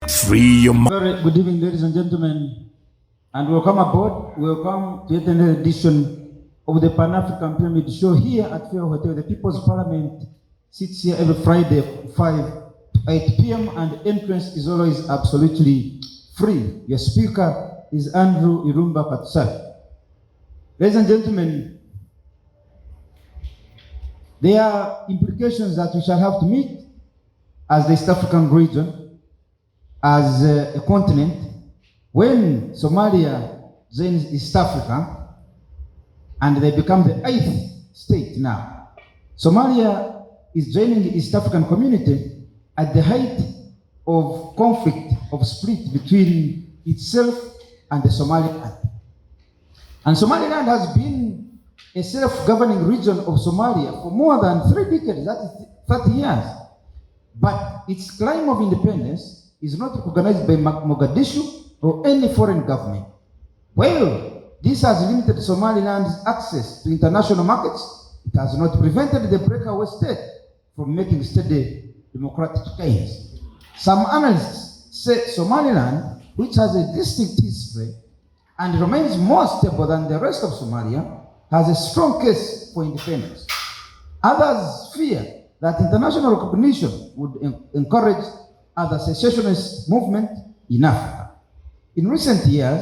Free your mind. Very good evening, ladies and gentlemen, and welcome aboard. Welcome to yet another edition of the Pan-African Pyramid Show here at Fair Hotel. The People's Parliament sits here every Friday, 8 p.m., and entrance is always absolutely free. Your speaker is Andrew Irumba Katsal. Ladies and gentlemen, there are implications that we shall have to meet as the East African region, as a continent. When Somalia joins East Africa and they become the 8th state now, Somalia is joining the East African community at the height of conflict, of split between itself and the Somali-Land. And Somali-Land has been a self-governing region of Somalia for more than 3 decades, that is 30 years. But its claim of independence is not recognized by Mogadishu or any foreign government. Well, this has limited Somaliland's access to international markets. It has not prevented the breakaway state from making steady democratic gains. Some analysts say Somaliland, which has a distinct history and remains more stable than the rest of Somalia, has a strong case for independence. Others fear that international recognition would encourage other secessionist movement in Africa. In recent years,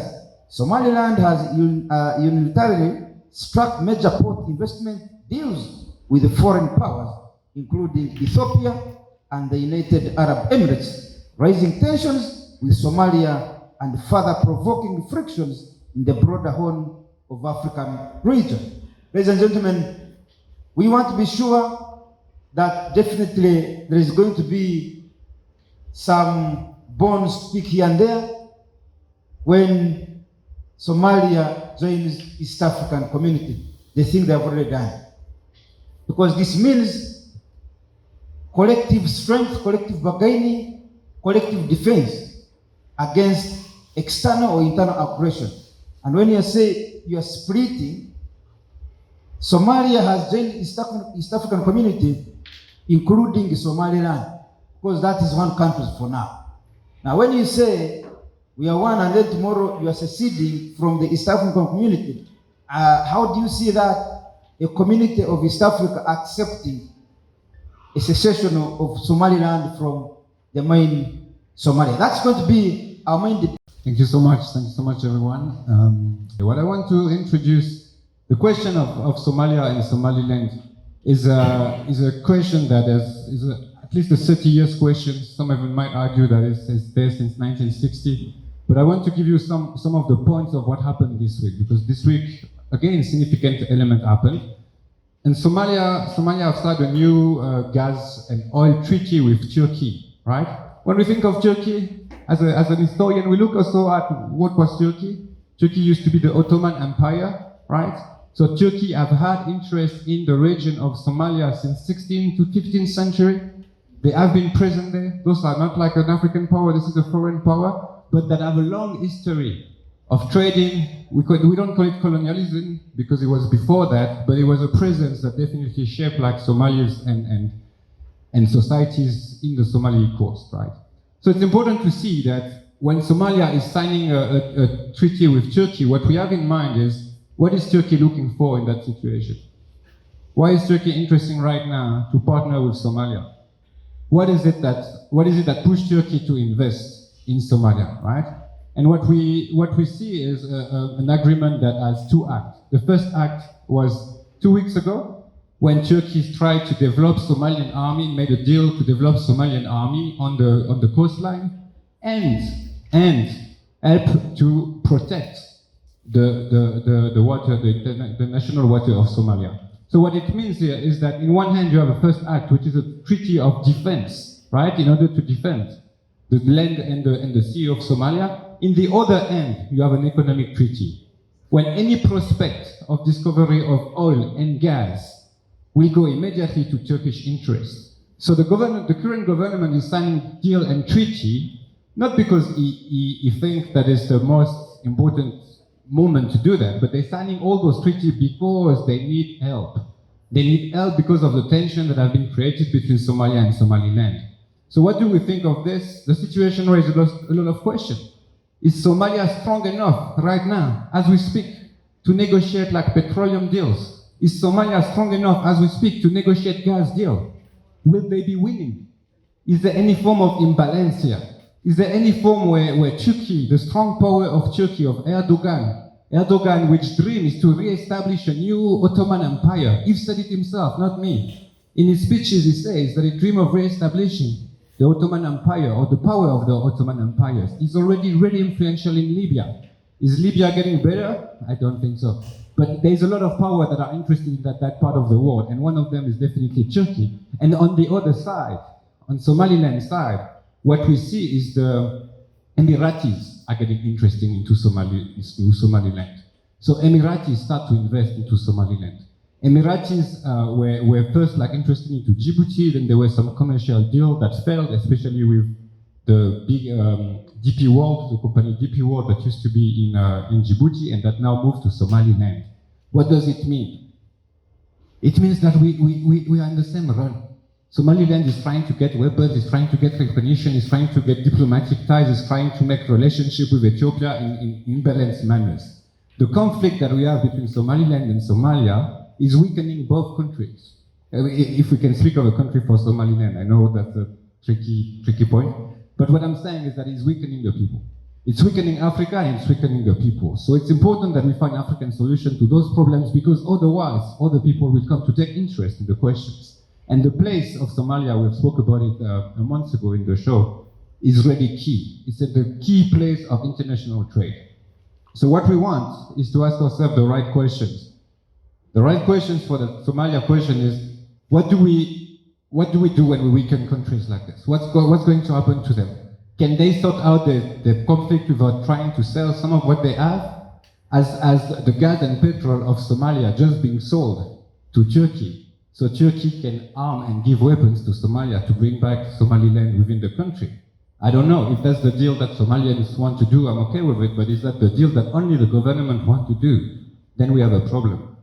Somaliland has unilaterally struck major port investment deals with foreign powers, including Ethiopia and the United Arab Emirates, raising tensions with Somalia and further provoking frictions in the broader Horn of African region. Ladies and gentlemen, we want to be sure that definitely there is going to be some bones speak here and there when Somalia joins East African community. They think they have already done. Because this means collective strength, collective bargaining, collective defense against external or internal aggression. And when you say you are splitting, Somalia has joined East African community, including Somali-Land, because that is one country for now. Now, when you say we are one and then tomorrow you are seceding from the East African community, how do you see that a community of East Africa accepting a secession of Somaliland from the main Somalia? That's going to be our main debate. Thank you so much. Thank you so much, everyone. What I want to introduce, the question of Somalia and Somaliland is a question that is at least a 30 years question. Some of you might argue that it's there since 1960. But I want to give you some of the points of what happened this week, because this week, again, significant element happened. And Somalia have signed a new gas and oil treaty with Turkey, right? When we think of Turkey, as an historian, we look also at what was Turkey. Turkey used to be the Ottoman Empire, right? So Turkey have had interest in the region of Somalia since 16th to 15th century. They have been present there. Those are not like an African power, this is a foreign power, but that have a long history of trading. We don't call it colonialism because it was before that, but it was a presence that definitely shaped like Somalis and societies in the Somali coast, right? So it's important to see that when Somalia is signing a treaty with Turkey, what we have in mind is, what is Turkey looking for in that situation? Why is Turkey interested right now to partner with Somalia? What is it that pushed Turkey to invest in Somalia, right? And what we see is an agreement that has 2 acts. The first act was 2 weeks ago, when Turkey tried to develop Somalian army, made a deal to develop Somalian army on the coastline, and help to protect the water, the national water of Somalia. So what it means here is that in one hand you have a first act, which is a treaty of defense, right? In order to defend the land and the sea of Somalia. In the other end, you have an economic treaty. When any prospect of discovery of oil and gas will go immediately to Turkish interests. So the current government is signing deal and treaty, not because he thinks that is the most important moment to do that, but they're signing all those treaties because they need help. They need help because of the tension that have been created between Somalia and Somali-Land. So what do we think of this? The situation raises a lot of questions. Is Somalia strong enough right now, as we speak, to negotiate like petroleum deals? Is Somalia strong enough as we speak to negotiate gas deal? Will they be winning? Is there any form of imbalance here? Is there any form where Turkey, the strong power of Turkey, of Erdogan, which dream is to re-establish a new Ottoman Empire? He said it himself, not me. In his speeches he says that he dream of re-establishing the Ottoman Empire, or the power of the Ottoman empires. He's already really influential in Libya. Is Libya getting better? I don't think so. But there's a lot of power that are interested in that part of the world, and one of them is definitely Turkey. And on the other side, on Somaliland side, what we see is the Emiratis are getting interested into Somaliland. So Emiratis start to invest into Somaliland. Emiratis were first like interested into Djibouti, then there was some commercial deal that failed, especially with the big DP World, the company DP World that used to be in Djibouti and that now moved to Somaliland. What does it mean? It means that we are in the same run. Somaliland is trying to get weapons, is trying to get recognition, is trying to get diplomatic ties, is trying to make relationship with Ethiopia in imbalanced manners. The conflict that we have between Somaliland and Somalia is weakening both countries. If we can speak of a country for Somaliland, I know that's a tricky point, but what I'm saying is that it's weakening the people. It's weakening Africa and it's weakening the people. So it's important that we find African solution to those problems, because otherwise other people will come to take interest in the questions. And the place of Somalia, we've spoke about it a month ago in the show, is really key. It's at the key place of international trade. So what we want is to ask ourselves the right questions. The right questions for the Somalia question is, what do we do when we weaken countries like this? What's going to happen to them? Can they sort out the conflict without trying to sell some of what they have? As the gas and petrol of Somalia just being sold to Turkey, so Turkey can arm and give weapons to Somalia to bring back Somaliland within the country. I don't know if that's the deal that Somalians want to do, I'm okay with it, but is that the deal that only the government want to do? Then we have a problem.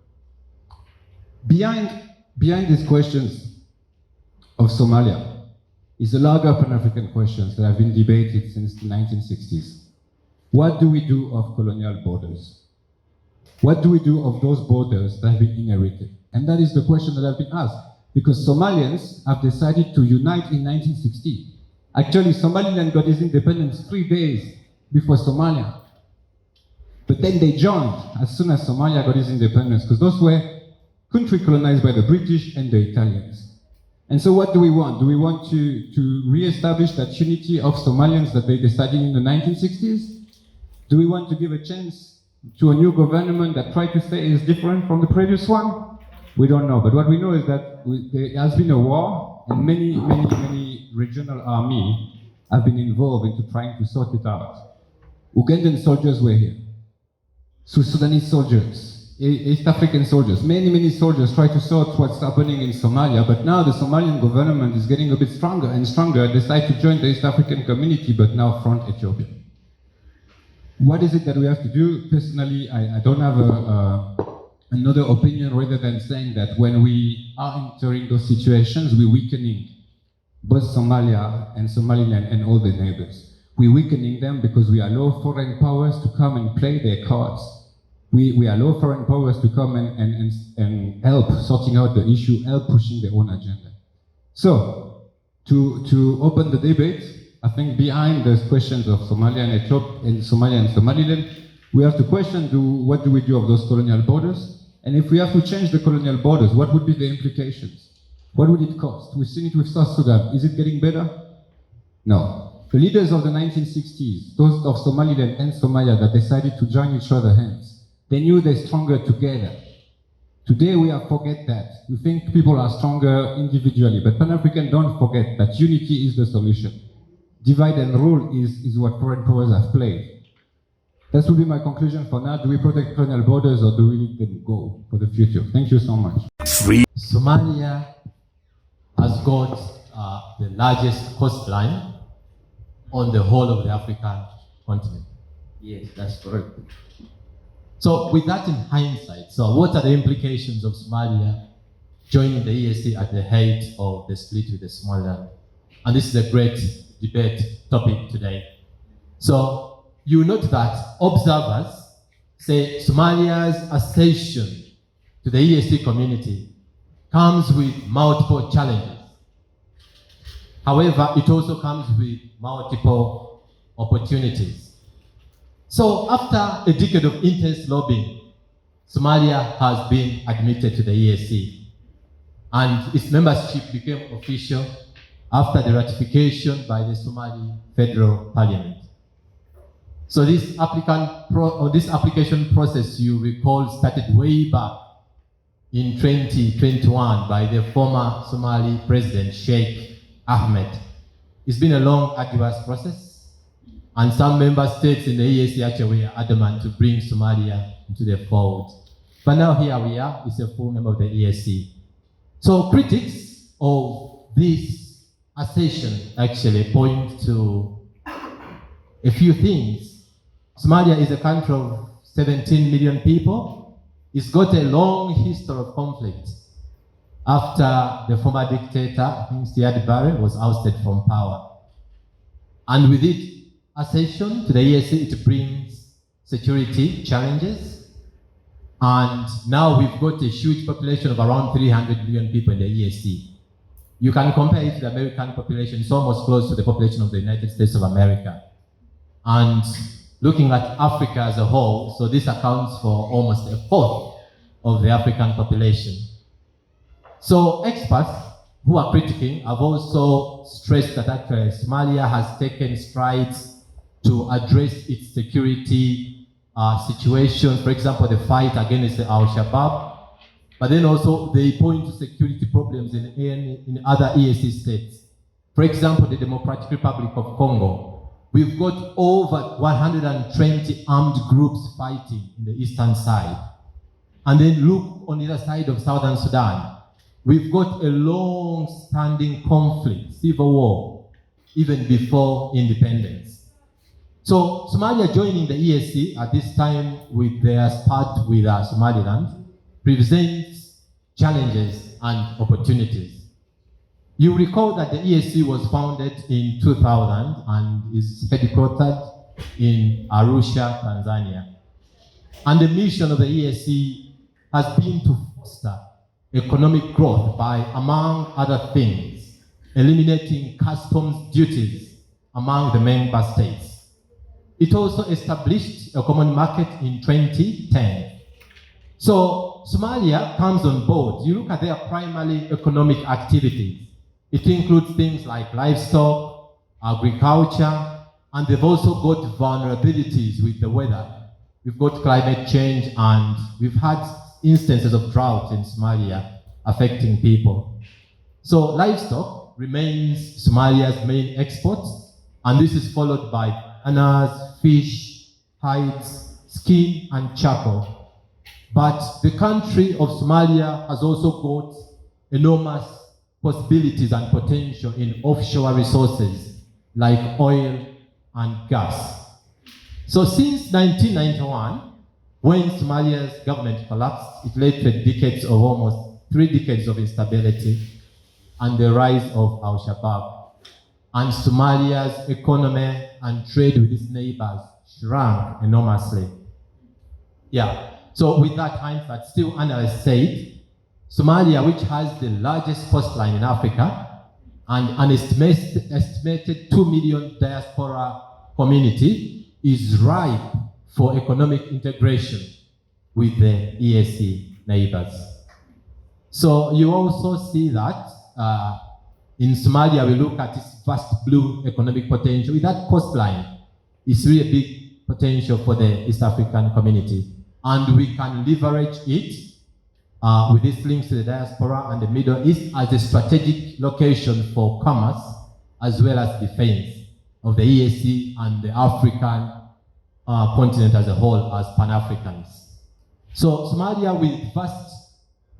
Behind these questions of Somalia is a larger Pan-African questions that have been debated since the 1960s. What do we do of colonial borders? What do we do of those borders that have been inherited? And that is the question that have been asked, because Somalians have decided to unite in 1960. Actually, Somaliland got its independence 3 days before Somalia. But then they joined as soon as Somalia got its independence, because those were countries colonized by the British and the Italians. And so what do we want? Do we want to re-establish that unity of Somalians that they decided in the 1960s? Do we want to give a chance to a new government that tried to say is different from the previous one? We don't know, but what we know is that there has been a war, and many regional armies have been involved into trying to sort it out. Ugandan soldiers were here, Sudanese soldiers, East African soldiers, many soldiers try to sort what's happening in Somalia, but now the Somalian government is getting a bit stronger and stronger, decide to join the East African community, but now front Ethiopia. What is it that we have to do? Personally, I don't have another opinion rather than saying that when we are entering those situations, we're weakening both Somalia and Somaliland and all the neighbors. We're weakening them because we allow foreign powers to come and play their cards. We allow foreign powers to come and help sorting out the issue, help pushing their own agenda. So, to open the debate, I think behind the questions of Somalia and Ethiopia, and Somalia and Somaliland, we have to question what do we do of those colonial borders? And if we have to change the colonial borders, what would be the implications? What would it cost? We've seen it with South Sudan. Is it getting better? No. The leaders of the 1960s, those of Somaliland and Somalia that decided to join each other's hands, they knew they're stronger together. Today we have forget that. We think people are stronger individually, but Pan-African don't forget that unity is the solution. Divide and rule is what foreign powers have played. That will be my conclusion for now. Do we protect colonial borders or do we let them go for the future? Thank you so much. Somalia has got the largest coastline on the whole of the African continent. Yes, that's correct. So with that in hindsight, so what are the implications of Somalia joining the EAC at the height of the split with the Somali-Land And this is a great debate topic today. So you note that observers say Somalia's accession to the EAC community comes with multiple challenges. However, it also comes with multiple opportunities. So after a decade of intense lobbying, Somalia has been admitted to the EAC, and its membership became official after the ratification by the Somali Federal Parliament. So this application process, you recall, started way back in 2021 by the former Somali President Sheikh Ahmed. It's been a long, arduous process, and some member states in the EAC actually were adamant to bring Somalia into the fold. But now here we are, it's a full member of the EAC. So critics of this accession actually point to a few things. Somalia is a country of 17 million people. It's got a long history of conflict. After the former dictator, I think Siad Barre, was ousted from power. And with its accession to the EAC, it brings security challenges. And now we've got a huge population of around 300 million people in the EAC. You can compare it to the American population. It's almost close to the population of the United States of America. And looking at Africa as a whole, so this accounts for almost a fourth of the African population. So experts who are critiquing have also stressed that actually Somalia has taken strides to address its security situation. For example, the fight against Al-Shabaab. But then also they point to security problems in other EAC states. For example, the Democratic Republic of Congo. We've got over 120 armed groups fighting in the eastern side. And then look on the other side of Southern Sudan. We've got a long-standing conflict, civil war, even before independence. So Somalia joining the EAC at this time with their start with Somali-Land presents challenges and opportunities. You recall that the EAC was founded in 2000 and is headquartered in Arusha, Tanzania. And the mission of the EAC has been to foster economic growth by, among other things, eliminating customs duties among the member states. It also established a common market in 2010. So Somalia comes on board. You look at their primary economic activities. It includes things like livestock, agriculture, and they've also got vulnerabilities with the weather. We've got climate change, and we've had instances of drought in Somalia affecting people. So livestock remains Somalia's main export, and this is followed by bananas, fish, hides, skin, and charcoal. But the country of Somalia has also got enormous possibilities and potential in offshore resources like oil and gas. So since 1991, when Somalia's government collapsed, it led to decades of almost 3 decades of instability and the rise of Al-Shabaab. And Somalia's economy and trade with its neighbors shrank enormously. Yeah, so with that hindsight, still analysts said, Somalia, which has the largest coastline in Africa and an estimated 2 million diaspora community, is ripe for economic integration with the EAC neighbors. So you also see that in Somalia, we look at its vast blue economic potential. With that coastline, it's really a big potential for the East African community. And we can leverage it with its links to the diaspora and the Middle East as a strategic location for commerce as well as defense of the EAC and the African continent as a whole as Pan-Africans. So Somalia, with vast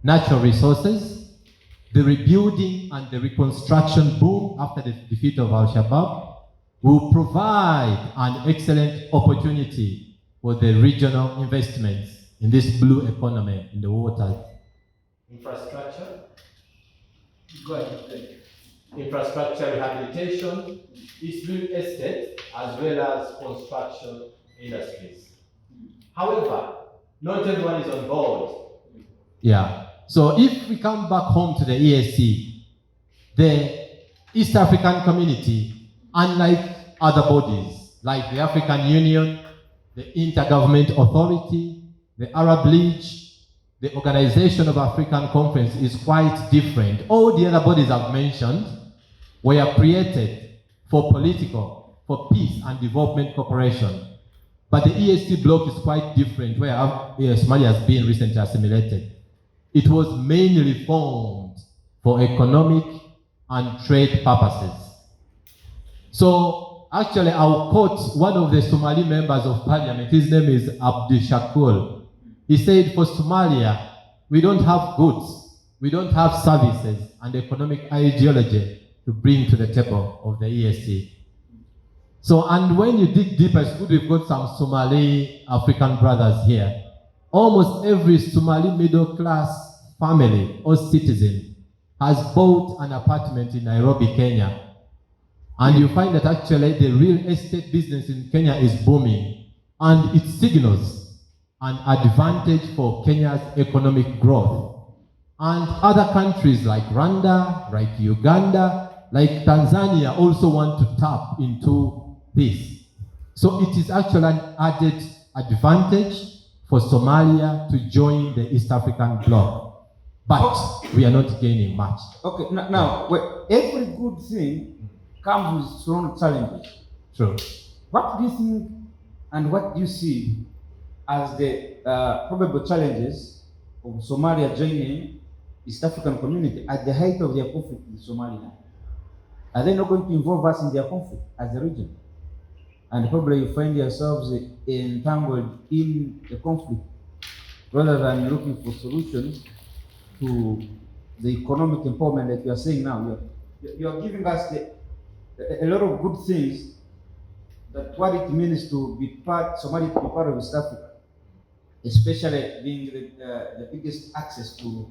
natural resources, the rebuilding and the reconstruction boom after the defeat of Al-Shabaab will provide an excellent opportunity for the regional investments in this blue economy in the water. Infrastructure. Go ahead. infrastructure rehabilitation, its real estate, as well as construction industries. However, not everyone is on board. Yeah. So if we come back home to the EAC, the East African community, unlike other bodies like the African Union, the Intergovernment Authority, the Arab League, the Organization of African Conference is quite different. All the other bodies I've mentioned were created for political, for peace and development cooperation. But the EAC bloc is quite different, where Somalia has been recently assimilated. It was mainly formed for economic and trade purposes. So actually I'll quote one of the Somali members of parliament. His name is Abdi Shakur. He said, for Somalia, we don't have goods, we don't have services and economic ideology to bring to the table of the EAC. So, and when you dig deeper, it's good we've got some Somali African brothers here. Almost every Somali middle class family or citizen has bought an apartment in Nairobi, Kenya. And you find that actually the real estate business in Kenya is booming, and it signals an advantage for Kenya's economic growth. And other countries like Rwanda, like Uganda, like Tanzania also want to tap into this. So it is actually an added advantage for Somalia to join the East African bloc. But we are not gaining much. Okay, now every good thing comes with its own challenges. True. What do you think and what do you see as the probable challenges of Somalia joining East African community at the height of their conflict in Somali-Land? Are they not going to involve us in their conflict as a region? And probably you find yourselves entangled in the conflict rather than looking for solutions to the economic empowerment that you are saying now. You are giving us a lot of good things, that what it means to be part, Somalia to be part of East Africa, especially being the biggest access to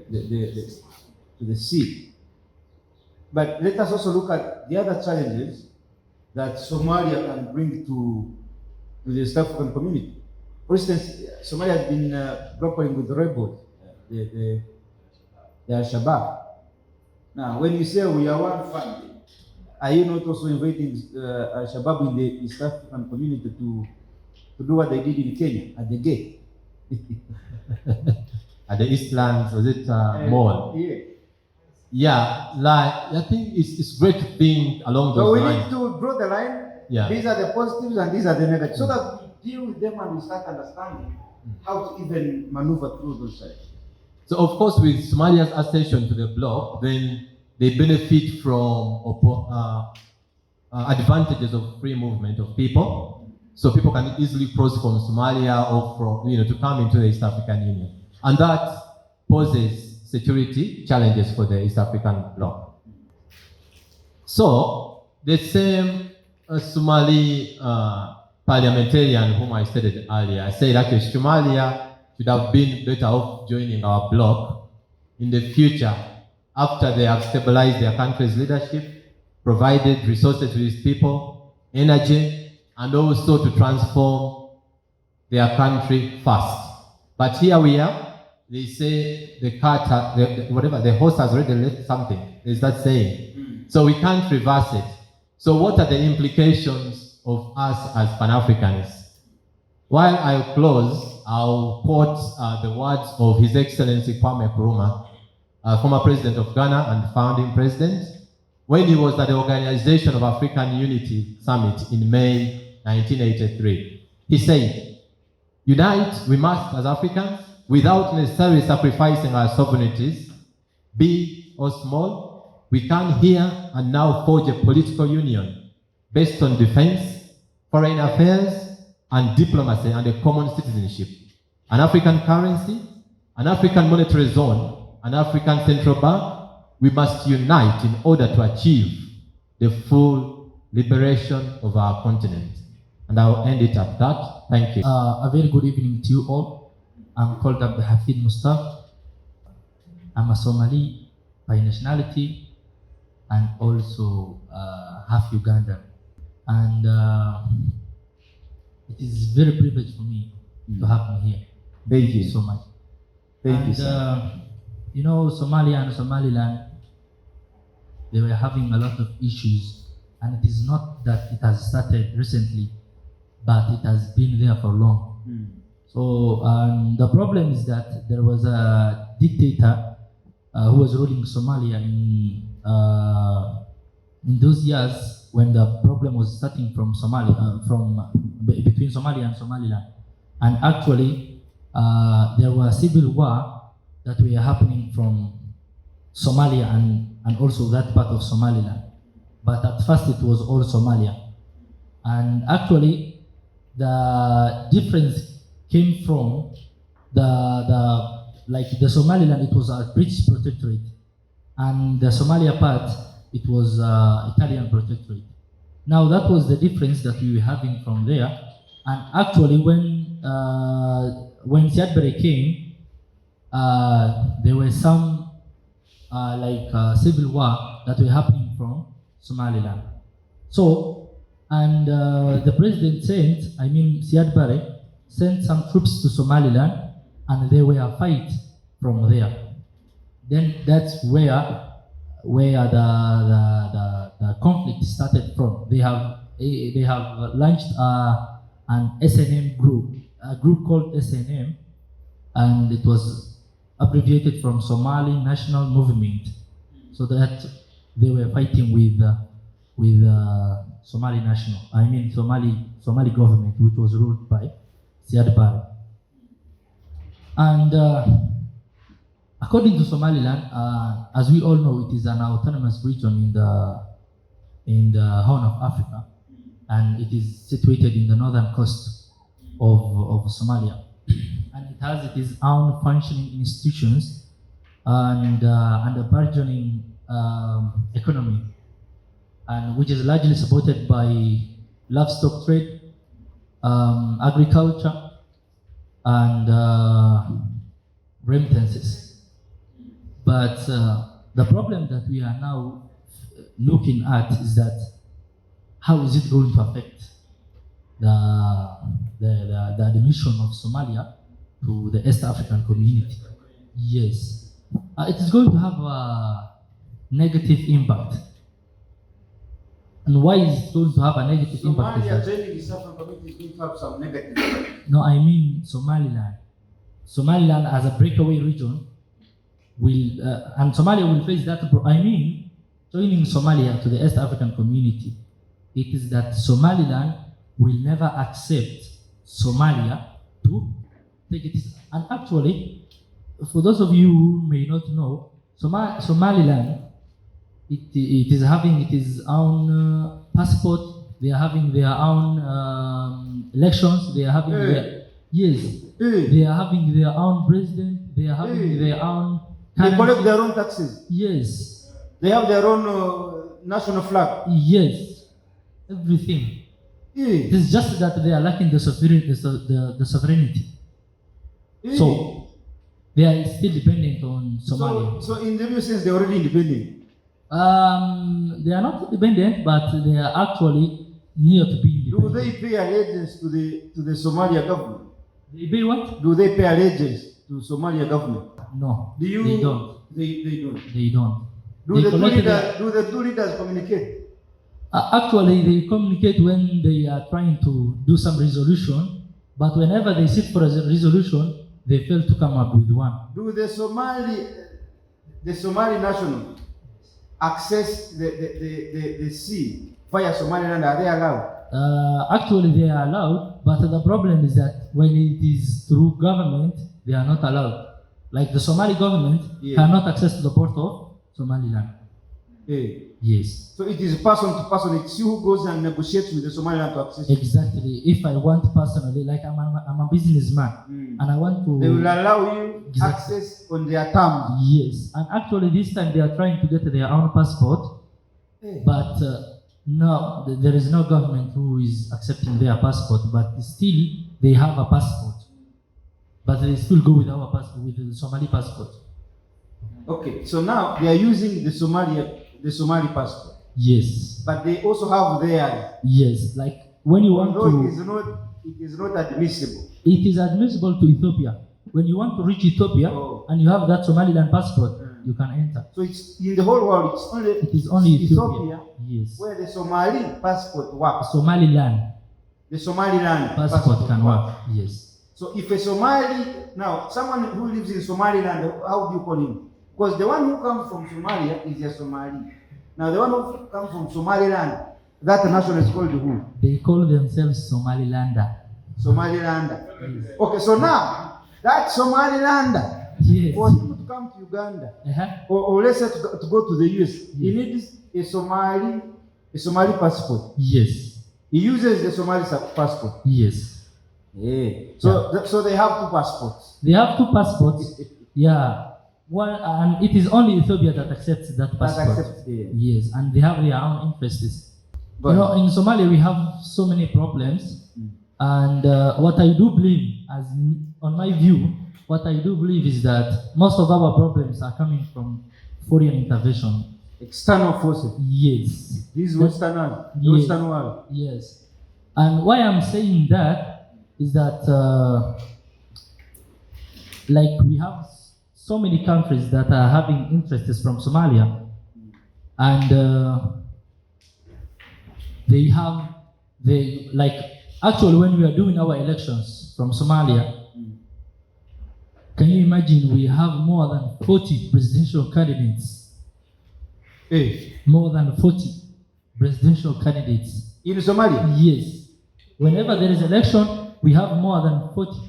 the sea. But let us also look at the other challenges that Somalia can bring to the East African community. For instance, Somalia has been grappling with the rebels, the Al-Shabaab. Now, when you say we are one family, are you not also inviting Al-Shabaab in the East African community to do what they did in Kenya at the gate? At the Eastlands, was it Mall? Yeah. Yeah, like I think it's great to think along those lines. So we need to draw the line. Yeah. These are the positives and these are the negatives, so that we deal with them and we start understanding how to even maneuver through those sides. So of course, with Somalia's accession to the bloc, then they benefit from advantages of free movement of people. So people can easily cross from Somalia or from, to come into the East African Union, and that poses security challenges for the East African bloc. So the same Somali parliamentarian whom I stated earlier, I said actually Somalia should have been better off joining our bloc in the future after they have stabilized their country's leadership, provided resources to its people, energy, and also to transform their country fast. But here we are. They say the cart, the horse has already left something. Is that saying? So we can't reverse it. So what are the implications of us as Pan-Africans? While I'll close, I'll quote the words of His Excellency Kwame Nkrumah, former president of Ghana and founding president, when he was at the Organization of African Unity Summit in May 1983. He said, "Unite we must as Africans, without necessarily sacrificing our sovereignties, big or small. We can here and now forge a political union based on defense, foreign affairs, and diplomacy, and a common citizenship. An African currency, an African monetary zone, an African central bank. We must unite in order to achieve the full liberation of our continent." And I'll end it at that. Thank you. A very good evening to you all. I'm called Abdul Hafid, I'm a Somali by nationality. and also half Ugandan. And it is very privileged for me to have me here. Thank you So much. Thank you, And sir. you know, Somalia and Somali-Land, they were having a lot of issues, and it is not that it has started recently, but it has been there for long. So the problem is that there was a dictator who was ruling Somalia in those years when the problem was starting from between Somalia and Somaliland. And actually, there was civil war that were happening from Somalia and also that part of Somaliland. But at first it was all Somalia. And actually, the difference came from the Somaliland, it was a British protectorate, and the Somalia part, it was Italian protectorate. Now that was the difference that we were having from there. And actually, when Siad Barre came, there were some civil war that were happening from Somaliland. So, and the president Siad Barre sent some troops to Somaliland, and they were fight from there. Then that's where the conflict started from. They have launched an SNM group, a group called SNM, and it was abbreviated from Somali National Movement. So that they were fighting with Somali Somali government, which was ruled by Siad Barre. And according to Somaliland, as we all know, it is an autonomous region in the Horn of Africa, and it is situated in the northern coast of Somalia. And it has its own functioning institutions and a burgeoning economy, and which is largely supported by livestock trade, agriculture, and remittances. But the problem that we are now looking at is that how is it going to affect the admission of Somalia to the East African community? Yes, it is going to have a negative impact. And why is it going to have a negative impact? Somalia joining East African community is going to have some negative impact. No, I mean Somaliland. Somaliland as a breakaway region will, and Somalia will face that. Joining Somalia to the East African community, it is that Somaliland will never accept Somalia to take it. And actually, for those of you who may not know, Somaliland, it is having its own passport. They are having their own elections. They are having they are having their own president. They are having their own They currency. collect their own taxes. Yes. They have their own national flag. Yes. Everything. It is just that they are lacking the sovereignty. So they are still dependent on Somalia. So in the real sense, they're already independent. They are not independent, but they are actually near to be Do independent. they pay allegiance to the Somalia government? They pay what? Do they pay allegiance to Somalia government? No. Do you? They don't. They don't. They don't. Do They the two collected leaders? Do the two leaders communicate? Actually, they communicate when they are trying to do some resolution, but whenever they sit for a resolution, they fail to come up with one. Do the Somali national access the sea via Somaliland? Are they allowed? Actually, they are allowed, but the problem is that when it is through government, they are not allowed. Like the Somali government cannot access the port of Somaliland. Yes. So it is person to person. It's you who goes and negotiates with the Somaliland to access. Exactly. If I want personally, like I'm a businessman, and I want to. They will allow you access on their terms. Yes, and actually this time they are trying to get their own passport, but no, there is no government who is accepting their passport. But still, they have a passport, but they still go with our passport, with the Somali passport. Okay, so now they are using the the Somali passport, Yes. but they also have theirs. Yes. Like when you want Although to, it is not admissible. it is admissible to Ethiopia. When you want to reach Ethiopia and you have that Somaliland passport, you can enter. So it's in the whole world. It is only Ethiopia. Yes. where the Somali passport works. Somali-Land The Somali-Land passport can work. Yes. So if a Somali, now someone who lives in Somaliland, how do you call him? Because the one who comes from Somalia is a Somali. Now the one who comes from Somaliland, that nation is called who? They call themselves Somali-Lander. Somalilander. Yes. Okay, so now that Somalilander, yes, for him to come to Uganda, or let's say to go to the US, he needs a Somali passport. Yes. He uses the Somali passport. Yes. Yeah. So they have two passports. They have two passports. Yeah. One, and it is only Ethiopia that accepts that passport. Yes, and they have their own interests. But, in Somalia we have so many problems, and what I do believe, on my view, what I do believe is that most of our problems are coming from foreign intervention. External forces. Yes. This Western world. Yes. And why I'm saying that is that, like, we have so many countries that are having interests from Somalia, and actually when we are doing our elections from Somalia, can you imagine we have more than 40 presidential candidates? More than 40 presidential candidates. In Somalia? Yes. Whenever there is election, we have more than 40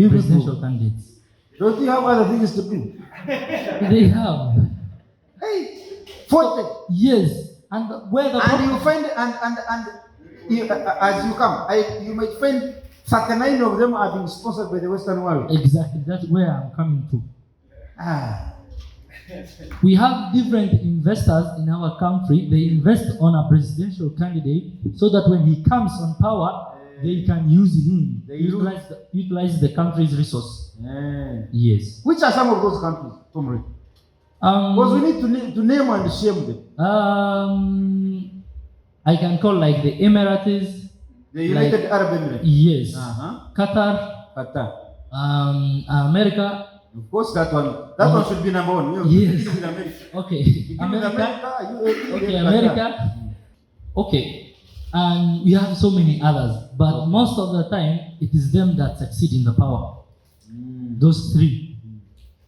presidential candidates. Don't you have other things to do? They have. Hey, 40. Yes. And where the you find as you come, you might find 39 of them are being sponsored by the Western world. Exactly. That's where I'm coming to. We have different investors in our country. They invest on a presidential candidate so that when he comes on power, they can use him. They utilize the country's resource. Yes. Which are some of those countries, Tomri? Because we need to name and shame them. I can call like the Emirates. The United Arab Emirates. Yes. Qatar. America. Of course, that one should be number one. Yes. Okay. America. Okay. And we have so many others, but most of the time it is them that succeed in the power. Those three.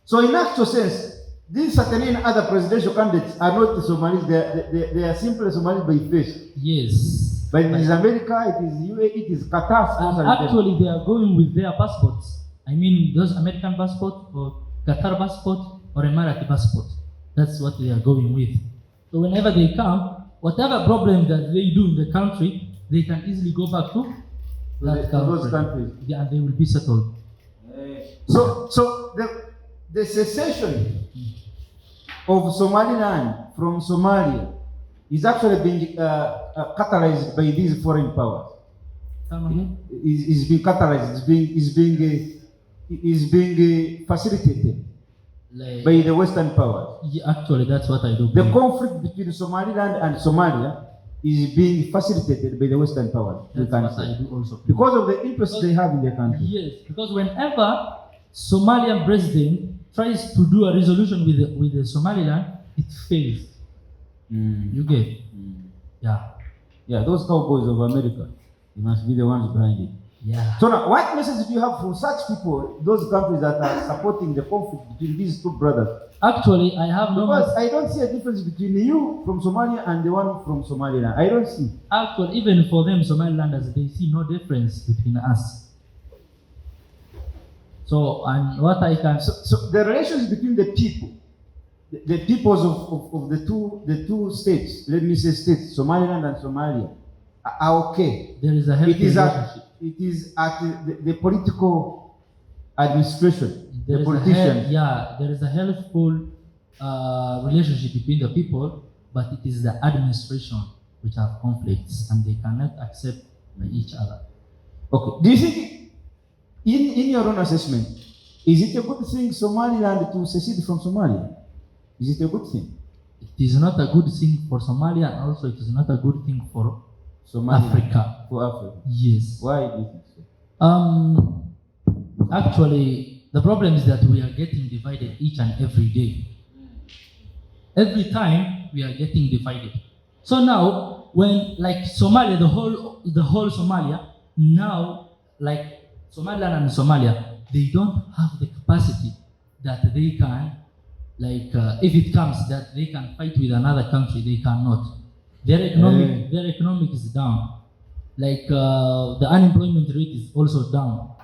So in actual sense, these certain other presidential candidates are not the Somalis. They are simply Somalis by face. Yes. But it is America, it is UAE, it is Qatar. And actually, they are going with their passports. I mean, those American passport or Qatar passport or Emirati passport. That's what they are going with. So whenever they come, whatever problem that they do in the country, they can easily go back to that country. Those countries. Yeah, and they will be settled. So the secession of Somaliland from Somalia is actually being catalyzed by these foreign powers. Is being catalyzed. Is being facilitated by the Western powers. Yeah, actually, that's what I do. The conflict between Somaliland and Somalia is being facilitated by the Western powers. That's what I do also. Because of the interest they have in their country. Yes, because whenever Somalian president tries to do a resolution with the Somaliland, it fails. You get? Yeah, those cowboys of America, they must be the ones behind it. Yeah. So now, what message do you have for such people, those countries that are supporting the conflict between these two brothers? Actually, I have no. Because I don't see a difference between you from Somalia and the one from Somaliland. I don't see. Actually, even for them, Somalilanders, they see no difference between us. So, and what I can. So the relations between the people, the peoples of the two states, let me say states, Somaliland and Somalia, are okay. There is a healthy relationship. It is at the political administration, the politicians. There is a healthful relationship between the people, but it is the administration which have conflicts and they cannot accept each other. Okay. Do you think, in your own assessment, is it a good thing Somaliland to secede from Somalia? Is it a good thing? it is not a good thing for Somalia, and also it is not a good thing for Somalia. Africa. For Africa. Yes. Why do you think so? Actually, the problem is that we are getting divided each and every day. Every time we are getting divided. So now, when like Somalia, the whole Somalia, now like Somaliland and Somalia, they don't have the capacity that they can, like if it comes that they can fight with another country, they cannot. Their economic is down. Like the unemployment rate is also down.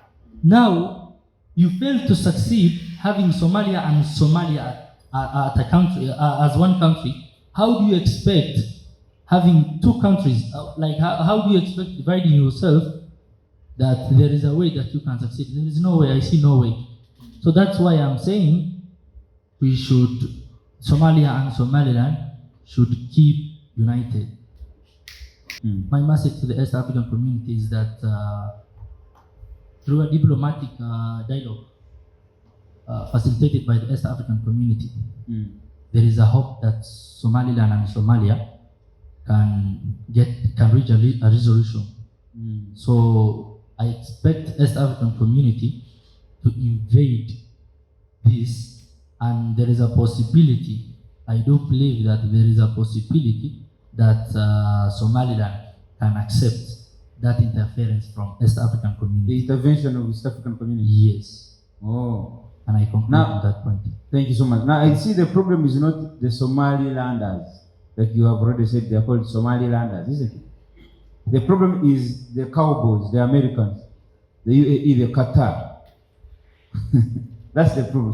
Now you fail to succeed having Somalia and Somalia at a country as one country. How do you expect having two countries? Like how do you expect dividing yourself that there is a way that you can succeed? There is no way. I see no way. So that's why I'm saying we should, Somalia and Somaliland should keep united. My message to the East African community is that through a diplomatic dialogue facilitated by the East African community, there is a hope that Somaliland and Somalia can reach a resolution. So I expect East African community to invade this, and there is a possibility, I do believe that there is a possibility that Somaliland can accept that interference from East African community. The intervention of East African community? Yes. Oh. And I conclude on that point. Thank you so much. Now I see the problem is not the Somalilanders, like you have already said, they are called Somalilanders, isn't it? The problem is the cowboys, the Americans, the UAE, the Qatar. That's the problem.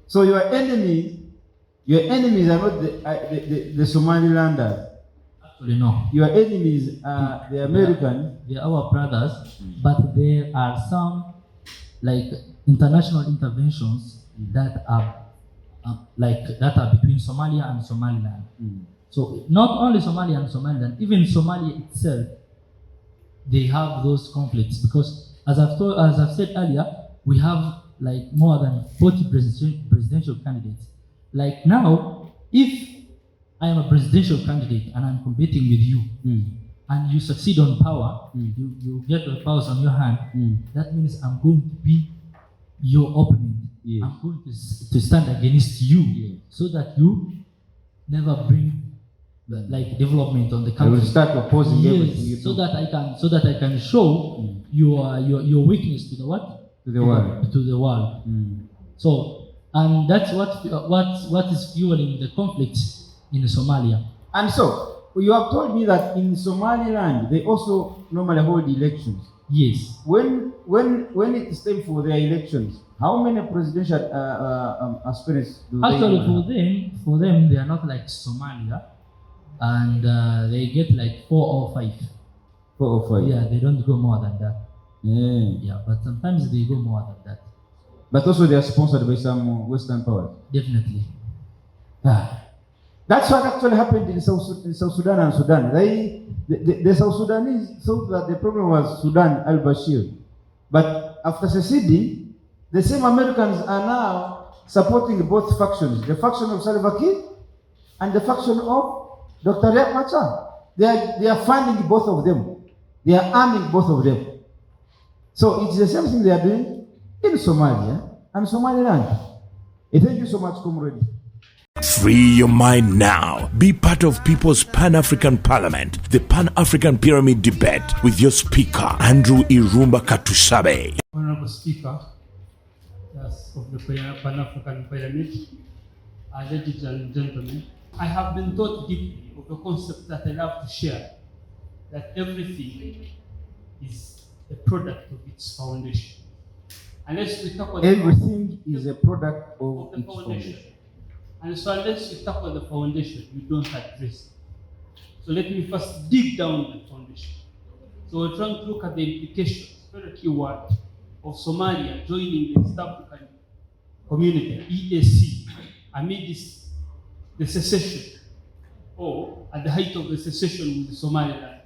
So your enemies are not the Somalilanders. Actually, no. Your enemies are the Americans. They are our brothers, but there are some like international interventions that are between Somalia and Somaliland. So not only Somalia and Somaliland, even Somalia itself, they have those conflicts because as I've said earlier, we have like more than 40 presidential candidates. Like now, if I am a presidential candidate and I'm competing with you, and you succeed on power, you get the powers on your hand, that means I'm going to be your opponent. Yes. I'm going to stand against you, so that you never bring like development on the country. I will start opposing everything you so do. that I can show your weakness to the what? To the world. To the world. So, and that's what is fueling the conflict in Somalia. And so, you have told me that in Somaliland, they also normally hold elections. Yes. When it is time for their elections, how many presidential aspirants do Actually, they for them, they are not like Somalia, and they get like 4 or 5. 4 or 5. Yeah, they don't go more than that. Yeah, but sometimes they go more than that. But also they are sponsored by some Western powers. Definitely. That's what actually happened in South Sudan and Sudan. The South Sudanese thought that the problem was Sudan, al-Bashir. But after seceding, the same Americans are now supporting both factions, the faction of Salva Kiir and the faction of Dr. Riek Machar. They are funding both of them. They are arming both of them. So it's the same thing they are doing in Somalia and Somaliland. Thank you so much, comrade. Free your mind now. Be part of People's Pan-African Parliament, the Pan-African Pyramid Debate with your speaker, Andrew Irumba Katusabe. Honorable Speaker, of the Pan-African Pyramid, ladies and gentlemen, I have been taught deeply of the concept that I love to share, that everything is a product of its foundation. Unless we talk about everything is a product of the its foundation. foundation. And so unless you tackle the foundation, you don't address it. So let me first dig down the foundation. So we're trying to look at the implications, very key word, of Somalia joining the East African community, EAC, amid the secession, or at the height of the secession with the Somali-Land.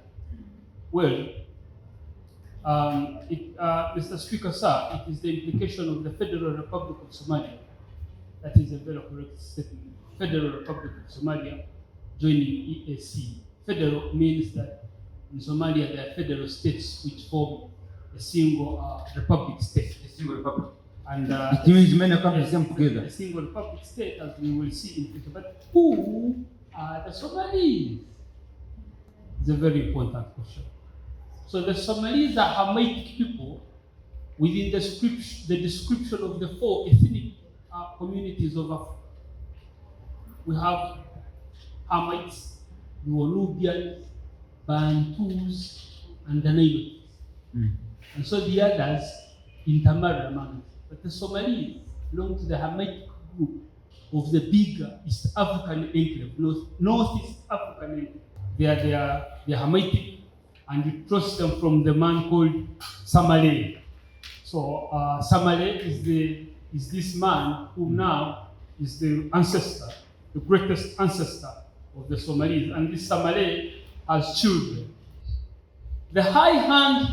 Well, Mr. Speaker, sir, it is the implication of the Federal Republic of Somalia That is a very correct statement. Federal Republic of Somalia joining EAC. Federal means that in Somalia there are federal states which form a single republic state. A single republic. And It means many countries come together. A single republic state, as we will see in future. But who are the Somalis? It's a very important question. So the Somalis are Hamitic people within the description of the four ethnic communities of Africa. We have Hamites, Nubians, Bantus, and the Nairotis. And so the others intermarry among them. But the Somalis belong to the Hamitic group of the bigger East African enclave, Northeast African enclave. They are Hamitic, and you trust them from the man called Somali-Land. So Somali-Land is this man who now is the ancestor, the greatest ancestor of the Somalis, and this Somali-Land has children. The high hand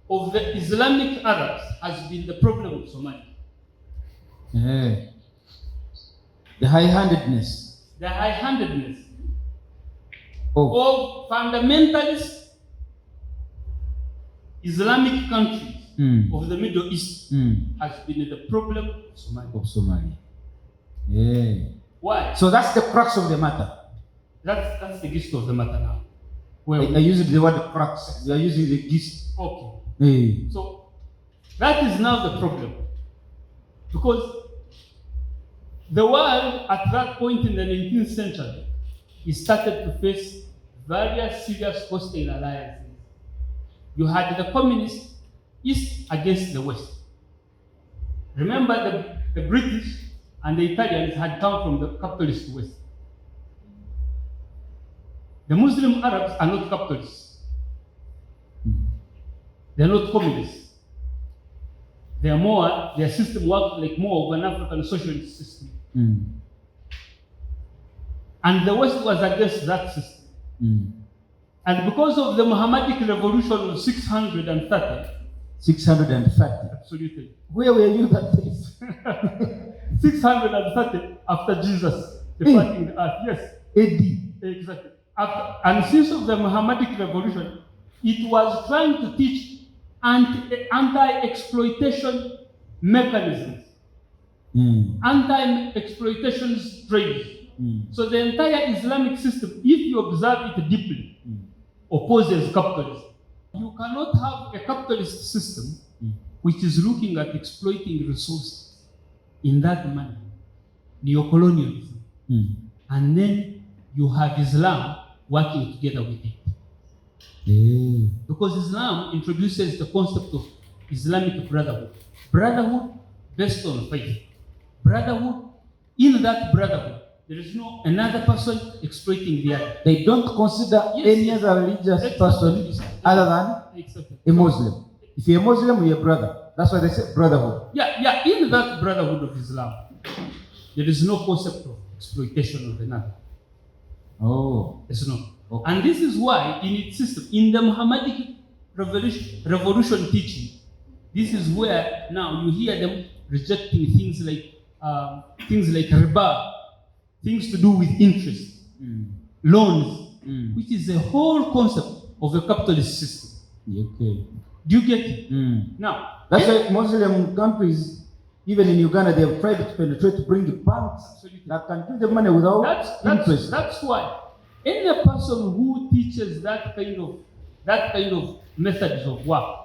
of the Islamic Arabs has been the problem of Somalia. Yeah. The high-handedness. The high-handedness Oh. of fundamentalist Islamic countries of the Middle East has been the problem of Somalia. Of Somalia. Yeah. Why? So that's the crux of the matter. That's the gist of the matter now. I use the word crux. You are using the gist. Okay. Hey. So that is now the problem. Because the world at that point in the 19th century, it started to face various serious hostile alliances. You had the communist East against the West. Remember, the British and the Italians had come from the capitalist West. The Muslim Arabs are not capitalists. They are not communists. Their system works like more of an African socialist system. And the West was against that system. And because of the Mohammedan revolution of 630, 630. absolutely, Where were you that day? 630 after Jesus departing the earth, yes, AD. exactly. And since of the Mohammedan revolution, it was trying to teach anti-exploitation mechanisms, anti-exploitation trades. So the entire Islamic system, if you observe it deeply, opposes capitalism. You cannot have a capitalist system which is looking at exploiting resources in that manner, neocolonialism, and then you have Islam working together with it. Because Islam introduces the concept of Islamic brotherhood. Brotherhood based on faith. Brotherhood, in that brotherhood, there is no another person exploiting the other. They don't consider any other religious person other than a Muslim. If you're a Muslim, you're a brother. That's why they say brotherhood. Yeah, in that brotherhood of Islam, there is no concept of exploitation of another. Oh. There's no. Okay. And this is why in its system, in the Mohammedan revolution teaching, this is where now you hear them rejecting things like riba, things to do with interest, loans, which is the whole concept of the capitalist system. Okay. Do you get it? Now, that's why Muslim countries, even in Uganda, they have tried to penetrate to bring the banks that can give the money without interest. That's why any person who teaches that kind of methods of work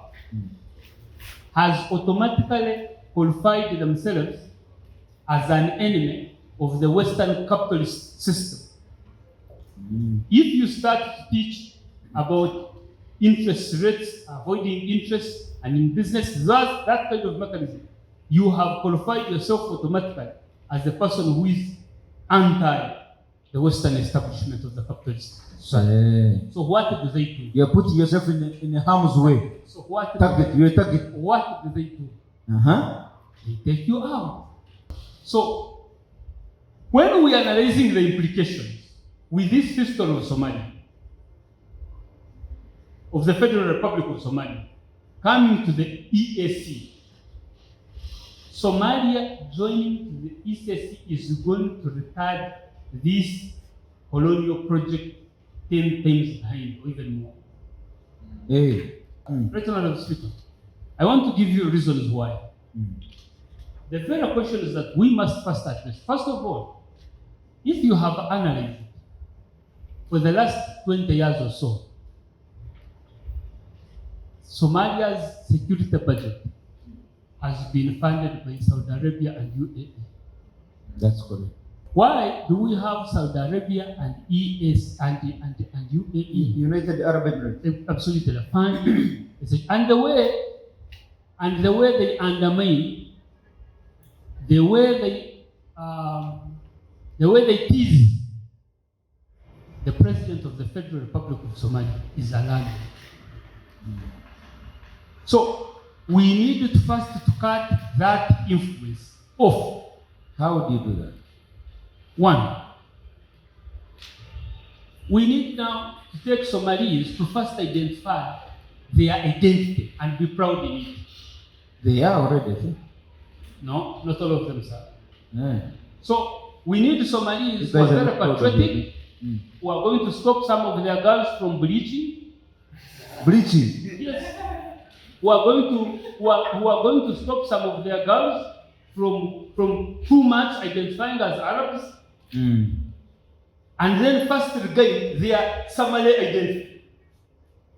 has automatically qualified themselves as an enemy of the Western capitalist system. If you start to teach about interest rates, avoiding interest, and in business, that kind of mechanism, you have qualified yourself automatically as the person who is anti the Western establishment of the capitalist society. So what do they do? You're putting yourself in a harm's way. So what You're a target. What do they do? They take you out. So when we are analyzing the implications with this history of Somalia, of the Federal Republic of Somalia, coming to the EAC, Somalia joining to the EAC is going to retard this colonial project 10 times behind, or even more. Right, Honorable Speaker, I want to give you reasons why. The very question is that we must first address. First of all, if you have analyzed for the last 20 years or so, Somalia's security budget has been funded by Saudi Arabia and UAE. That's correct. Why do we have Saudi Arabia and EAC and UAE? United Arab Emirates. Absolutely fund, and the way they undermine, the way they tease the president of the Federal Republic of Somalia is alarming. So we need to first to cut that influence off. How do you do that? One, we need now to take Somalis to first identify their identity and be proud in it. They are already. No, not all of them, sir. Yeah. So we need Somalis who You are guys are very not proud of patriotic, who are going to stop some of their girls from bleaching. Bleaching. Yes. Who are going to stop some of their girls from too much identifying as Arabs, and then first regain their Somali identity.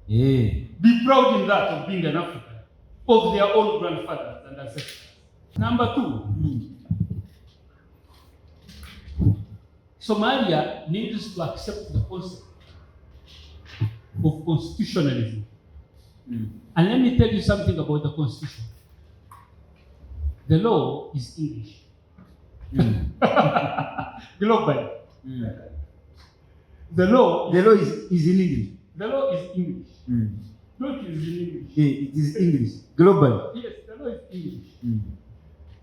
Yeah. Be proud in that of being an African, of their own grandfathers and ancestors. Number two, Somalia needs to accept the concept of constitutionalism. And let me tell you something about the Constitution. The law is English. Globally. The law is in English. The law is English. Law is in English. Yeah, it is English. Global. Yes, the law is English.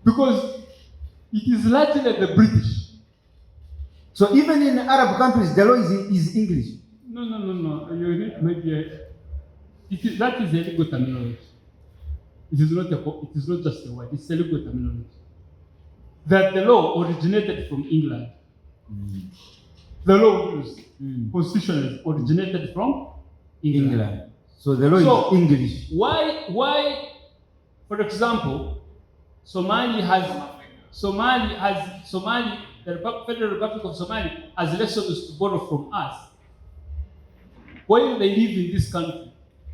Because it is largely the British. So even in Arab countries, the law is English. No. You need maybe that is a legal terminology. It is not just a word. It's a legal terminology. That the law originated from England. The law used constitution originated from England. So the law is English. Why, for example, the Federal Republic of Somalia has lessons to borrow from us. While they live in this country,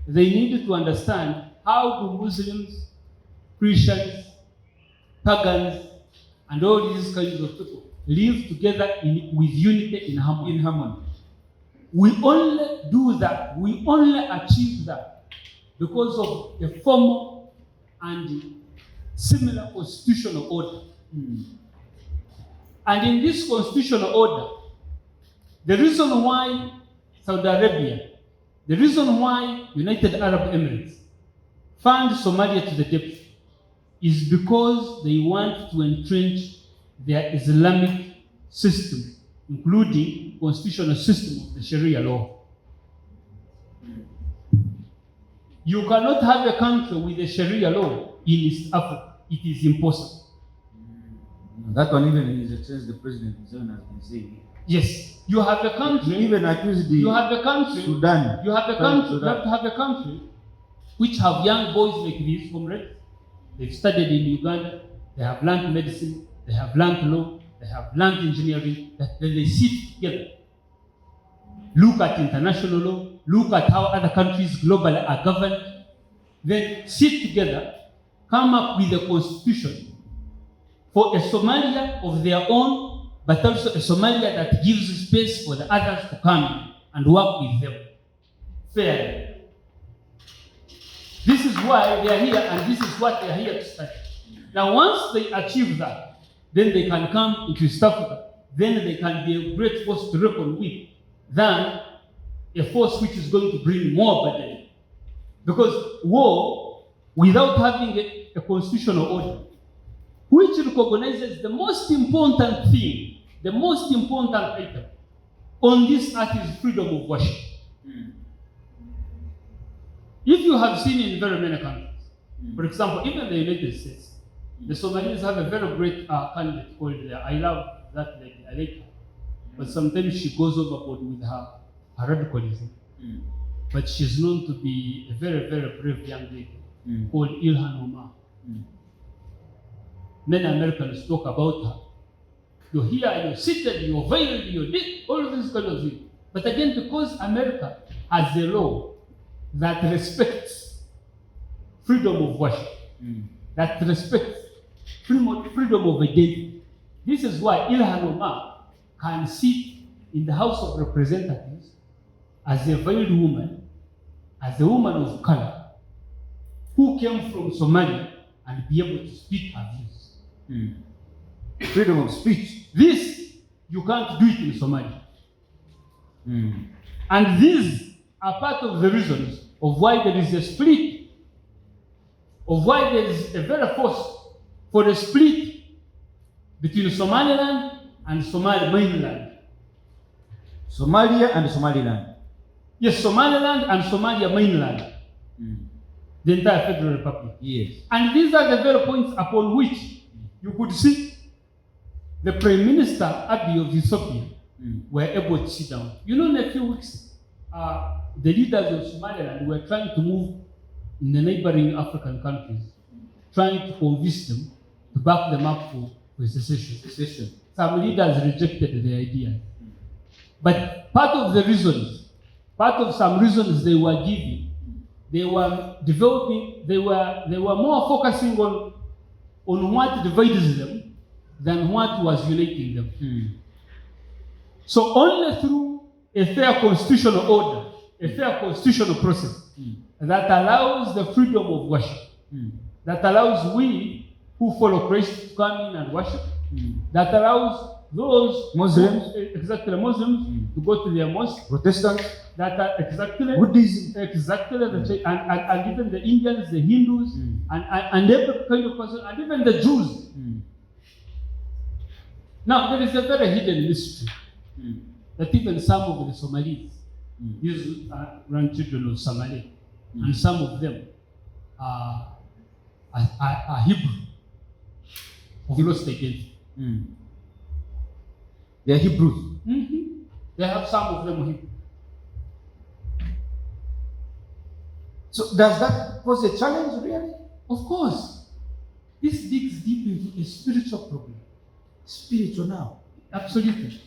they need to understand how do Muslims, Christians, pagans, and all these kinds of people live together with unity in harmony. We only do that, we only achieve that because of a formal and similar constitutional order. And in this constitutional order, the reason why Saudi Arabia, the reason why United Arab Emirates fund Somalia to the depth is because they want to entrench their Islamic system, including constitutional system of the Sharia law. You cannot have a country with a Sharia law in East Africa. It is impossible. That one even His Excellency the President has been saying. Yes, you have a country. He even accused the you have a country. Sudan. You have a country. You have to have a country which have young boys like these, comrades. They've studied in Uganda. They have learned medicine. They have learned law. They have learned engineering. Then they sit together. Look at international law. Look at how other countries globally are governed. Then sit together, come up with a constitution for a Somalia of their own, but also a Somalia that gives space for the others to come in and work with them fairly. This is why they are here, and this is what they are here to study. Now, once they achieve that, then they can come into East Africa. Then they can be a great force to reckon with than a force which is going to bring more burden. Because war, without having a constitutional order, which recognizes the most important thing, the most important item on this earth is freedom of worship. If you have seen in very many countries, for example, even the United States, The Somalis have a very great candidate called, I love that lady, I like her. But sometimes she goes overboard with her radicalism. But she's known to be a very, very brave young lady called Ilhan Omar. Many Americans talk about her. You're here, you're seated, you're veiled, you're dead, all of this kind of thing. But again, because America has a law that respects freedom of worship, that respects freedom of identity, this is why Ilhan Omar can sit in the House of Representatives as a veiled woman, as a woman of color, who came from Somalia, and be able to speak her views. Freedom of speech. This, you can't do it in Somalia. And these are part of the reasons of why there is a split, of why there is a very force for a split between Somaliland and Mainland. Somalia and Somaliland. Yes, Somaliland and Somalia mainland. The entire Federal Republic. Yes. And these are the very points upon which you could see the Prime Minister Abiy of Ethiopia were able to sit down. You know, in a few weeks, the leaders of Somaliland were trying to move in the neighboring African countries, trying to convince them to back them up for secession. Some leaders rejected the idea. But part of the reasons, part of some reasons they were giving, they were developing, they were more focusing on what divides them than what was uniting them. So only through a fair constitutional order, a fair constitutional process that allows the freedom of worship, that allows we who follow Christ to come in and worship, that allows those Muslims, Muslims to go to their mosque, Protestants, that are Buddhism, and even the Indians, the Hindus, and every kind of person, and even the Jews. Now, there is a very hidden mystery that even some of the Somalis, these are grandchildren of Somali, and some of them are Hebrew, of lost identity. they are Hebrews. They have some of them Hebrew. So does that pose a challenge, really? Of course, this digs deep into a spiritual problem. Spiritual now. Absolutely.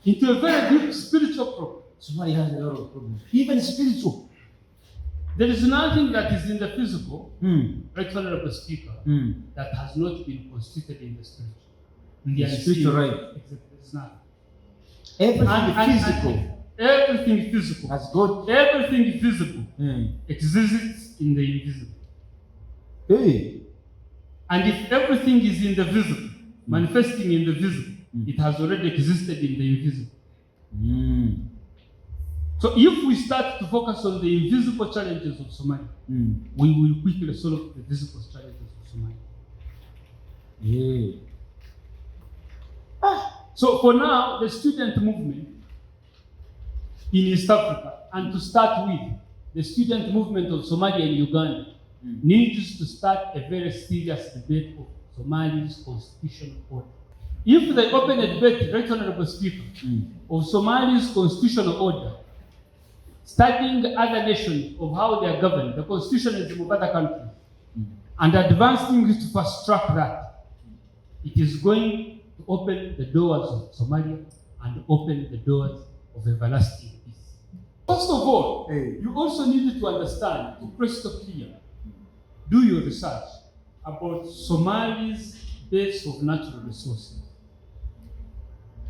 Into a very deep spiritual problem. Somalia has a lot of problems. Even spiritual. There is nothing that is in the physical, right, Honorable Speaker, that has not been constituted in the spiritual. In the spiritual, right? Exactly. There's nothing. Everything physical Everything physical. has got. Everything physical exists in the invisible. Hey. And if everything is in the visible, manifesting in the visible, it has already existed in the invisible. So if we start to focus on the invisible challenges of Somalia, we will quickly solve the visible challenges of Somalia. Yeah. So for now, the student movement in East Africa, and to start with, the student movement of Somalia and Uganda, needs to start a very serious debate of Somalia's constitutional order. If they open a debate, Right Honorable Speaker, of Somalia's constitutional order, studying other nations of how they are governed, the constitutionalism of other countries, and advancing to fast track that, it is going to open the doors of Somalia and open the doors of everlasting peace. First of all, you also need to understand, to crystal clear, do your research about Somalia's base of natural resources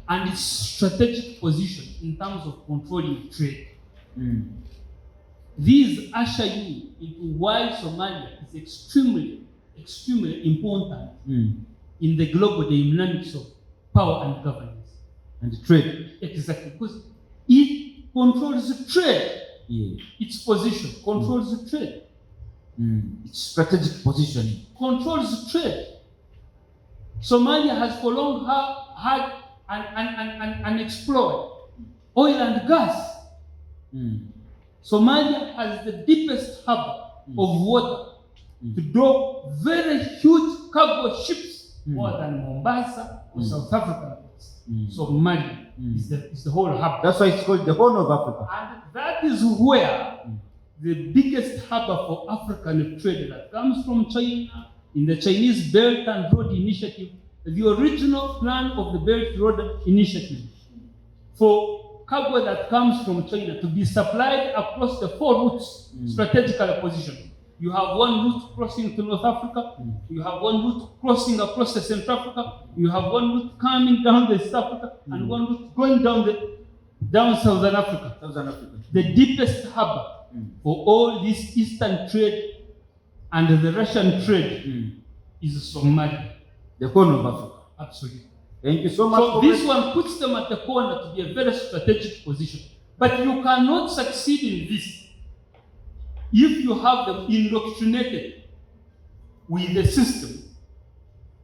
and its strategic position in terms of controlling trade. These usher you into why Somalia is extremely, extremely important in the global dynamics of power and governance. And trade. Exactly, because it controls the trade. Yeah. Its position controls the trade. Its strategic positioning. Controls the trade. Somalia has for long had and explored oil and gas. Somalia has the deepest harbor of water to dock very huge cargo ships more than Mombasa or South Africa. Somalia is the whole hub. That's why it's called the Horn of Africa. And that is where the biggest harbor for African trade that comes from China in the Chinese Belt and Road Initiative. The original plan of the Belt Road Initiative for cargo that comes from China to be supplied across the 4 routes strategically positioned. You have one route crossing to North Africa, you have one route crossing across the Central Africa, you have one route coming down the East Africa, and one route going down Southern Africa. The deepest harbor for all this Eastern trade and the Russian trade is Somalia. The Horn of Africa. Absolutely. Thank you so much. So this one puts them at the corner to be a very strategic position. But you cannot succeed in this if you have them indoctrinated with a system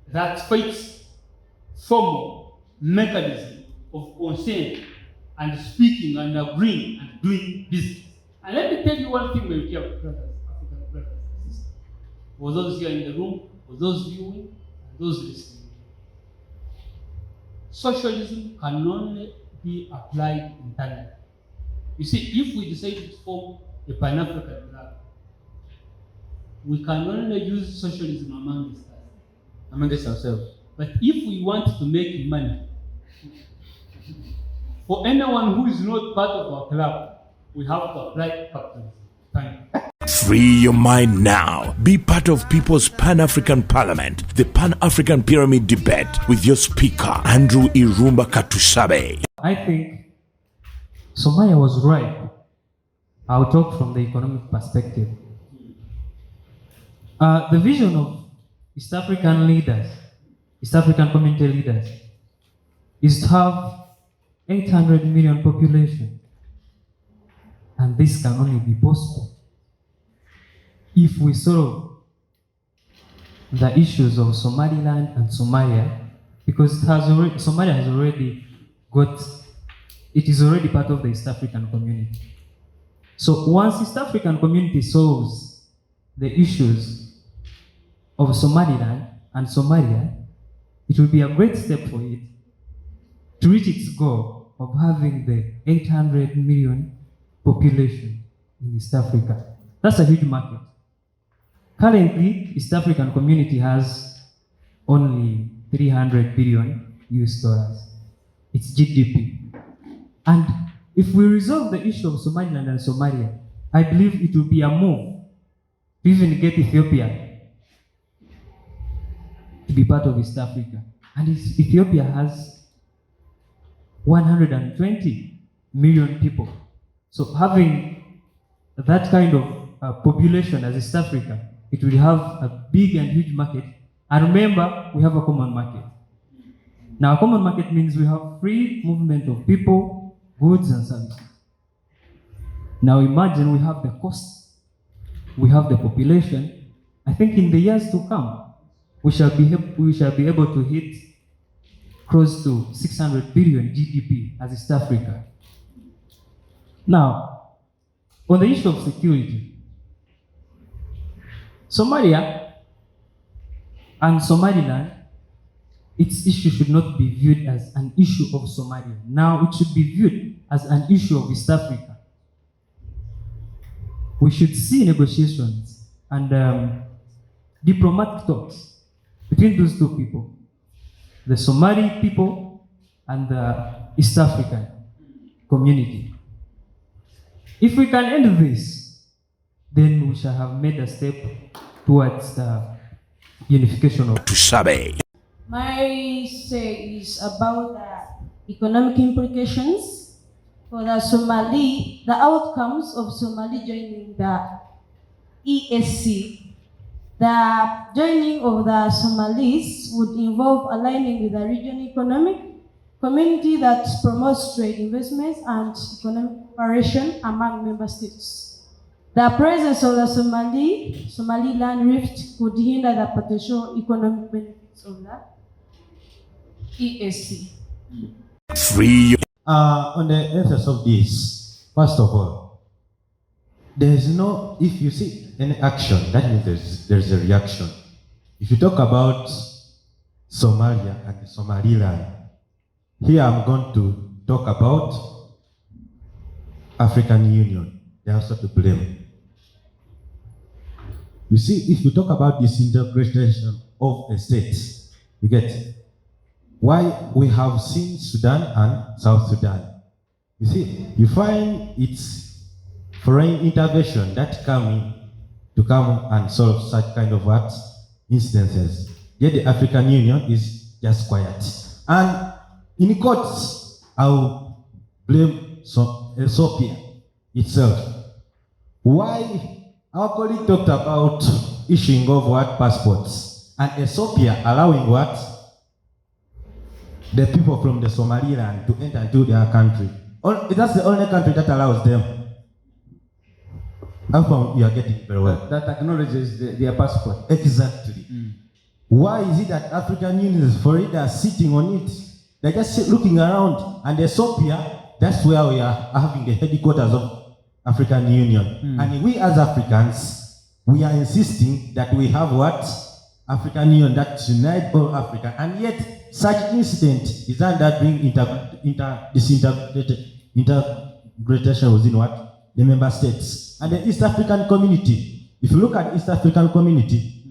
that fights formal mechanism of consent and speaking and agreeing and doing business. And let me tell you one thing, my dear brothers, African brothers and sisters, for those here in the room, for those viewing, and those listening. Socialism can only be applied internally. You see, if we decide to form a Pan-African bloc, we can only use socialism amongst ourselves. But if we want to make money, for anyone who is not part of our club, we have to apply capitalism. Thank you. Free your mind now. Be part of People's Pan-African Parliament, the Pan-African Pyramid Debate with your speaker, Andrew Irumba Katusabe. I think Somalia was right. I'll talk from the economic perspective. The vision of East African leaders, East African community leaders, is to have 800 million population. And this can only be possible if we solve the issues of Somali-Land and Somalia, because Somalia has already got, it is already part of the East African community. So once East African community solves the issues of Somaliland and Somalia, it will be a great step for it to reach its goal of having the 800 million population in East Africa. That's a huge market. Currently, East African community has only 300 billion US dollars. It's GDP. And if we resolve the issue of Somaliland and Somalia, I believe it will be a move to even get Ethiopia to be part of East Africa. And Ethiopia has 120 million people. So having that kind of population as East Africa, it will have a big and huge market. And remember, we have a common market. Now, a common market means we have free movement of people, goods, and services. Now, imagine we have the cost, we have the population. I think in the years to come, we shall be able to hit close to 600 billion GDP as East Africa. Now, on the issue of security, Somalia and Somaliland, its issue should not be viewed as an issue of Somalia. Now it should be viewed as an issue of East Africa. We should see negotiations and diplomatic talks between those two people, the Somali people and the East African community. If we can end this, then we shall have made a step towards the unification of Tusabe. My say is about the economic implications for the outcomes of Somali joining the EAC. The joining of the Somalis would involve aligning with the regional economic community that promotes trade, investments, and economic cooperation among member states. The presence of the Somali-Land rift could hinder the potential economic benefits of the EAC. Free. On the essence of this, first of all, there is no, if you see, any action, that means there's a reaction. If you talk about Somalia and the Somali-Land, here I'm going to talk about African Union. They are also to blame. You see, if you talk about disintegration of a state, you get why we have seen Sudan and South Sudan. You see, you find it's foreign intervention that come and solve such kind of what incidences. Yet the African Union is just quiet. And in courts, I'll blame Ethiopia itself. Why our colleague talked about issuing of what passports and Ethiopia allowing what the people from the Somali-Land to enter into their country. That's the only country that allows them. How come you are getting very well? That acknowledges their passport. Exactly. Why is it that African Union is Florida sitting on it? They're just looking around, and Ethiopia, that's where we are having the headquarters of African Union. And we as Africans, we are insisting that we have what? African Union that unite all Africa, and yet such incident is that bring integration within what? The member states. And the East African community, if you look at East African community,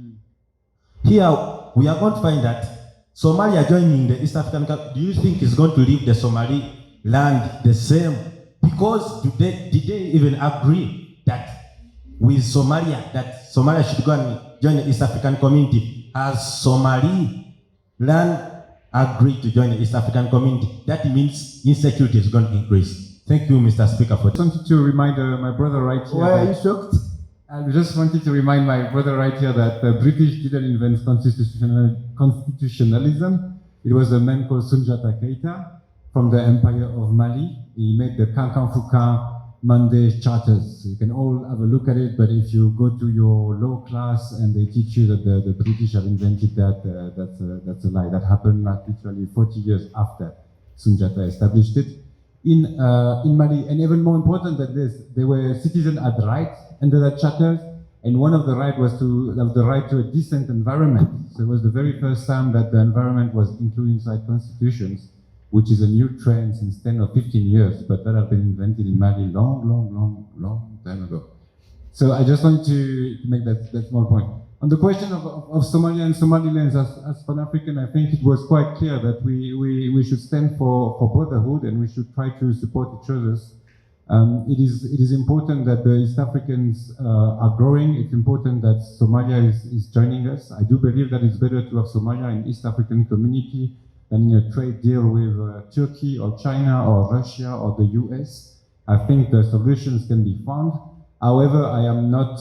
here we are going to find that Somalia joining the East African community, do you think it's going to leave the Somali-Land the same? Because did they even agree that with Somalia, that Somalia should go and join the East African community? Has Somali-Land agreed to join the East African community? That means insecurity is going to increase. Thank you, Mr. Speaker, for I wanted to remind my brother right here. Why are you shocked? I just wanted to remind my brother right here that the British didn't invent constitutionalism. It was a man called Sunjata Keita from the Empire of Mali. He made the Kankan Monday charters. So you can all have a look at it, but if you go to your law class and they teach you that the British have invented that, that's a lie. That happened literally 40 years after Sunjata established it. In Mali, and even more important than this, they were citizens had rights under that charter, and one of the rights was to have the right to a decent environment. So it was the very first time that the environment was included inside constitutions, which is a new trend since 10 or 15 years, but that have been invented in Mali long time ago. So I just wanted to make that small point. On the question of Somalia and Somali-Land, as Pan-African, I think it was quite clear that we should stand for brotherhood, and we should try to support each other. It is important that the East Africans are growing. It's important that Somalia is joining us. I do believe that it's better to have Somalia in East African community than in a trade deal with Turkey or China or Russia or the US. I think the solutions can be found. However, I am not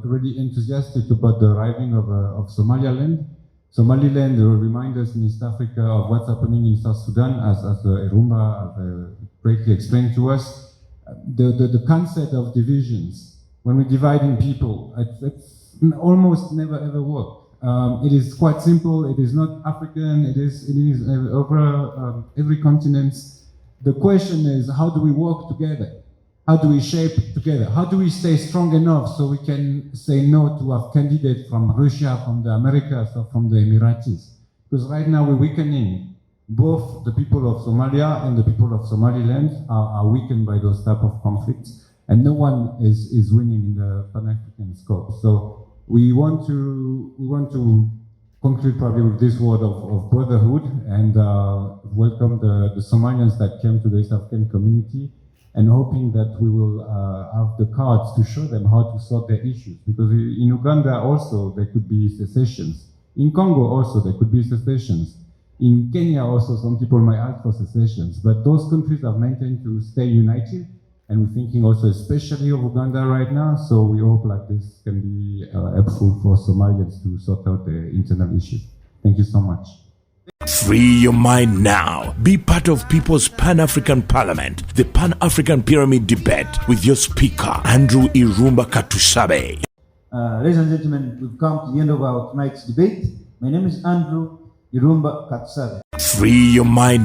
really enthusiastic about the arriving of Somali-Land. Somali-Land will remind us in East Africa of what's happening in South Sudan, as Irumba greatly explained to us. The concept of divisions, when we divide in people, it's almost never ever work. It is quite simple. It is not African. It is over every continent. The question is, how do we work together? How do we shape together? How do we stay strong enough so we can say no to a candidate from Russia, from the Americas, or from the Emiratis? Because right now we're weakening. Both the people of Somalia and the people of Somali-Land are weakened by those type of conflicts, and no one is winning in the Pan-African scope. So we want to conclude probably with this word of brotherhood and welcome the Somalians that came to the East African community, and hoping that we will have the cards to show them how to sort their issues. Because in Uganda also there could be secessions. In Congo also there could be secessions. In Kenya also some people might ask for secessions. But those countries have maintained to stay united, and we're thinking also especially of Uganda right now. So we hope like this can be helpful for Somalians to sort out their internal issues. Thank you so much. Free your mind now. Be part of People's Pan-African Parliament, the Pan-African Pyramid Debate with your speaker, Andrew Irumba Katusabe. Ladies and gentlemen, we've come to the end of our tonight's debate. My name is Andrew Irumba Katusabe. Free your mind